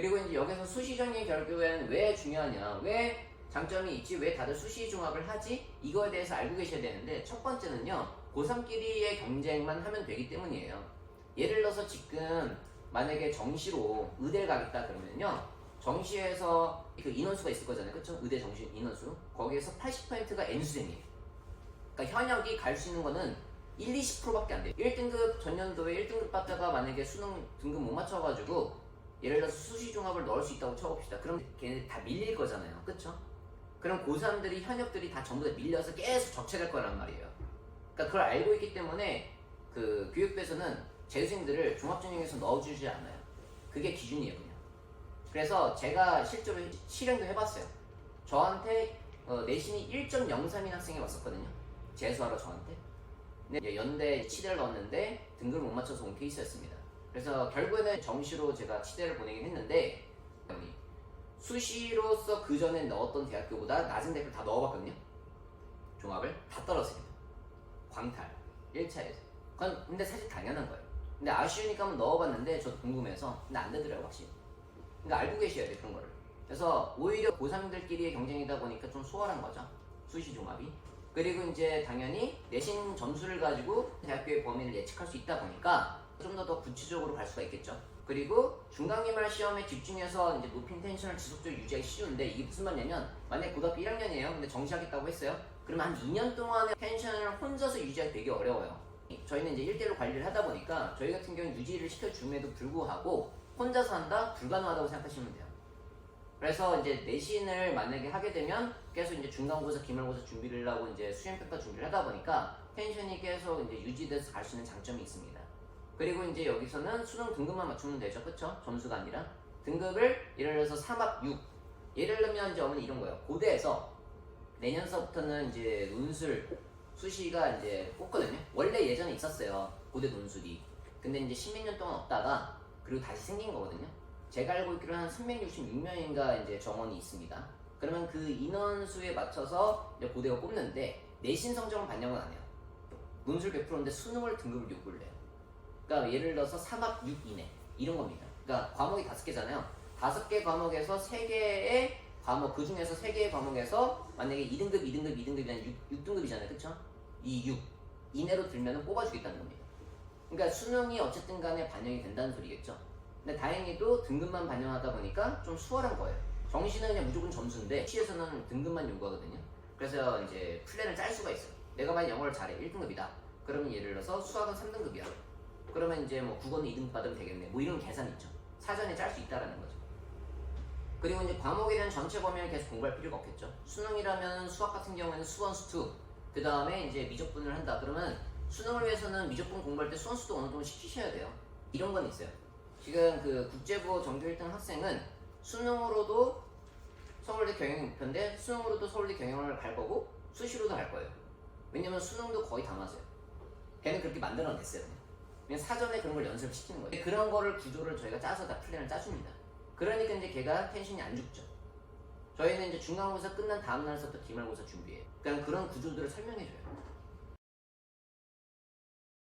그리고 이제 여기서 수시정이 결국엔 왜 중요하냐, 왜 장점이 있지, 왜 다들 수시 종합을 하지, 이거에 대해서 알고 계셔야 되는데, 첫 번째는요, 고3끼리의 경쟁만 하면 되기 때문이에요. 예를 들어서 지금 만약에 정시로 의대를 가겠다 그러면요, 정시에서 그 인원수가 있을 거잖아요, 그쵸? 의대 정시 인원수. 거기에서 80%가 N수생이에요. 그러니까 현역이 갈 수 있는 거는 1, 20%밖에 안 돼요. 1등급 전년도에 1등급 받다가 만약에 수능 등급 못 맞춰가지고 예를 들어서 수시 종합을 넣을 수 있다고 쳐봅시다. 그럼 걔네 다 밀릴 거잖아요, 그쵸? 그럼 고3들이 현역들이 다 전부 다 밀려서 계속 적체될 거란 말이에요. 그러니까 그걸 알고 있기 때문에 그 교육부에서는 재수생들을 종합전형에서 넣어주지 않아요. 그게 기준이에요, 그냥. 그래서 제가 실제로 실행도 해봤어요. 저한테 내신이 1.03인 학생이 왔었거든요, 재수하러 저한테. 근데 연대 치대를 넣었는데 등급을 못 맞춰서 온 케이스였습니다. 그래서 결국에는 정시로 제가 치대를 보내긴 했는데, 수시로서 그 전에 넣었던 대학교보다 낮은 대학교 다 넣어봤거든요. 종합을 다 떨어집니다. 광탈 1차에서. 근데 사실 당연한 거예요. 근데 아쉬우니까 한번 넣어봤는데 저도 궁금해서. 근데 안 되더라고요, 확실히. 근데 알고 계셔야 돼요, 그런 거를. 그래서 오히려 고3들끼리의 경쟁이다 보니까 좀 수월한 거죠, 수시 종합이. 그리고 이제 당연히 내신 점수를 가지고 대학교의 범위를 예측할 수 있다 보니까 좀 더 구체적으로 갈 수가 있겠죠. 그리고 중간기말 시험에 집중해서 이제 높인 텐션을 지속적으로 유지하기 쉬운데, 이게 무슨 말이냐면, 만약에 고등학교 1학년이에요. 근데 정시하겠다고 했어요. 그러면 한 2년 동안의 텐션을 혼자서 유지하기 되게 어려워요. 저희는 이제 1대1로 관리를 하다 보니까 저희 같은 경우는 유지를 시켜줌에도 불구하고 혼자서 한다? 불가능하다고 생각하시면 돼요. 그래서 이제 내신을 만약에 하게 되면 계속 이제 중간고사, 기말고사 준비를 하고 이제 수행평가 준비를 하다 보니까 텐션이 계속 이제 유지돼서 갈 수 있는 장점이 있습니다. 그리고 이제 여기서는 수능 등급만 맞추면 되죠, 그쵸? 점수가 아니라 등급을 예를 들어서 3합 6, 예를 들면 이제 어머니 이런 거예요. 고대에서 내년서부터는 이제 논술 수시가 이제 뽑거든요. 원래 예전에 있었어요, 고대 논술이. 근데 이제 10몇 년 동안 없다가 그리고 다시 생긴 거거든요. 제가 알고 있기로는 한 366명인가 이제 정원이 있습니다. 그러면 그 인원수에 맞춰서 이제 고대가 뽑는데, 내신 성적을 반영은 안 해요. 논술 100%인데 수능을 등급을 요구를 해요. 그러니까 예를 들어서 3합 6 이내 이런 겁니다. 그러니까 과목이 5개잖아요. 5개 과목에서 3개의 과목, 그 중에서 3개의 과목에서 만약에 2등급, 2등급, 2등급이면 6등급이잖아요, 그쵸? 이 6 이내로 들면 뽑아주겠다는 겁니다. 그러니까 수능이 어쨌든 간에 반영이 된다는 소리겠죠. 근데 다행히도 등급만 반영하다 보니까 좀 수월한 거예요. 정시는 그냥 무조건 점수인데 시에서는 등급만 요구하거든요. 그래서 이제 플랜을 짤 수가 있어요. 내가 만약 영어를 잘해, 1등급이다. 그러면 예를 들어서 수학은 3등급이야. 그러면 이제 뭐 국어는 2등급 받으면 되겠네. 뭐 이런 계산이 있죠. 사전에 짤 수 있다라는 거죠. 그리고 이제 과목에 대한 전체 범위를 계속 공부할 필요가 없겠죠. 수능이라면 수학 같은 경우에는 수원, 수2, 그 다음에 이제 미적분을 한다. 그러면 수능을 위해서는 미적분 공부할 때 수원, 수도 어느 정도 시키셔야 돼요. 이런 건 있어요. 지금 그 국제부 전교 1등 학생은 수능으로도 서울대 경영이 목표인데 수능으로도 서울대 경영을 갈 거고 수시로도 갈 거예요. 왜냐면 수능도 거의 다 맞아요. 걔는 그렇게 만들어냈어요. 그냥 사전에 그런 걸 연습을 시키는 거예요. 그런 거를 구조를 저희가 짜서 다 플랜을 짜줍니다. 그러니까 이제 걔가 텐션이 안 죽죠. 저희는 이제 중간고사 끝난 다음 날서부터 기말고사 준비해요. 그냥 그런 구조들을 설명해줘요.